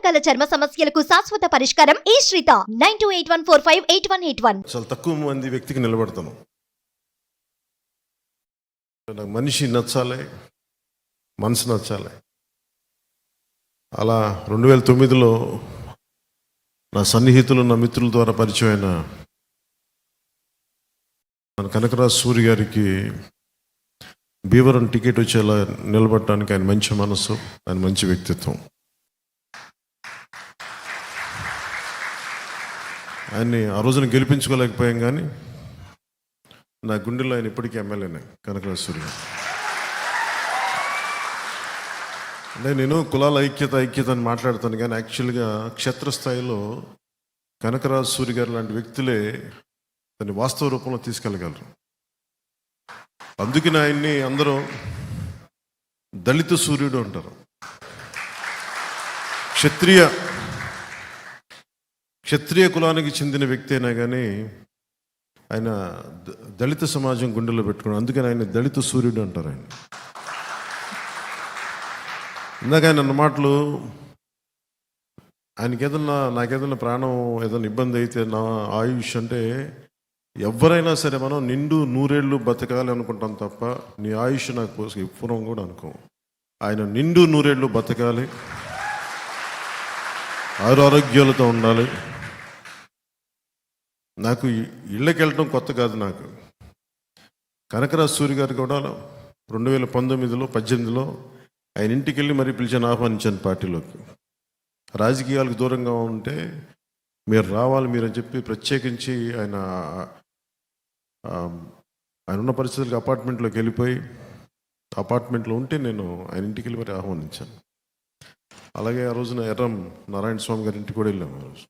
రకాల చర్మ సమస్యలకు శాశ్వత పరిష్కారం ఈ శ్రీత 9281458181. చాలా తక్కువ మంది వ్యక్తికి నిలబడతాను. నాకు మనిషి నచ్చాలి, మనసు నచ్చాలి. అలా 2009లో నా సన్నిహితులు, నా మిత్రుల ద్వారా పరిచయమైన మన కనకరాజు సూరి గారికి భీమవరం టికెట్ వచ్చేలా నిలబడటానికి ఆయన మంచి మనసు, ఆయన మంచి వ్యక్తిత్వం. ఆయన్ని ఆ రోజున గెలిపించుకోలేకపోయాం, కానీ నా గుండెల్లో ఆయన ఇప్పటికీ ఎమ్మెల్యేనే, కనకరాజు సూరి గారు. అంటే నేను కులాల ఐక్యత అని మాట్లాడతాను, కానీ యాక్చువల్గా క్షేత్రస్థాయిలో కనకరాజు సూరి గారు లాంటి వ్యక్తులే దాన్ని వాస్తవ రూపంలో తీసుకెళ్ళగలరు. అందుకని ఆయన్ని అందరూ దళిత సూర్యుడు అంటారు. క్షత్రియ కులానికి చెందిన వ్యక్తి అయినా కానీ ఆయన దళిత సమాజం గుండెలో పెట్టుకున్నాడు. అందుకని ఆయన దళిత సూర్యుడు అంటారు. ఆయన ఇందాక ఆయన అన్న మాటలు, నాకేదన్నా ప్రాణం ఏదైనా ఇబ్బంది అయితే, నా ఆయుష్ అంటే ఎవరైనా సరే మనం నిండు 100 ఏళ్ళు బతకాలి అనుకుంటాం తప్ప నీ ఆయుష్ నాకు పూర్వం కూడా అనుకో. ఆయన నిండు 100 ఏళ్ళు బతకాలి, ఆరోగ్యాలతో ఉండాలి. నాకు ఇళ్ళకి వెళ్ళటం కొత్త కాదు. నాకు కనకరాజు సూరి గారు కూడా 2018లో ఆయన ఇంటికి వెళ్ళి మరీ పిలిచాను, ఆహ్వానించాను పార్టీలోకి. రాజకీయాలకు దూరంగా ఉంటే మీరు రావాలి మీరు అని చెప్పి ప్రత్యేకించి ఆయన ఉన్న పరిస్థితులకు అపార్ట్మెంట్లోకి వెళ్ళిపోయి అపార్ట్మెంట్లో ఉంటే నేను ఆయన ఇంటికి వెళ్ళి మరి ఆహ్వానించాను. అలాగే ఆ రోజున ఎర్రం నారాయణ స్వామి గారి ఇంటికి కూడా వెళ్ళాము. ఆ రోజు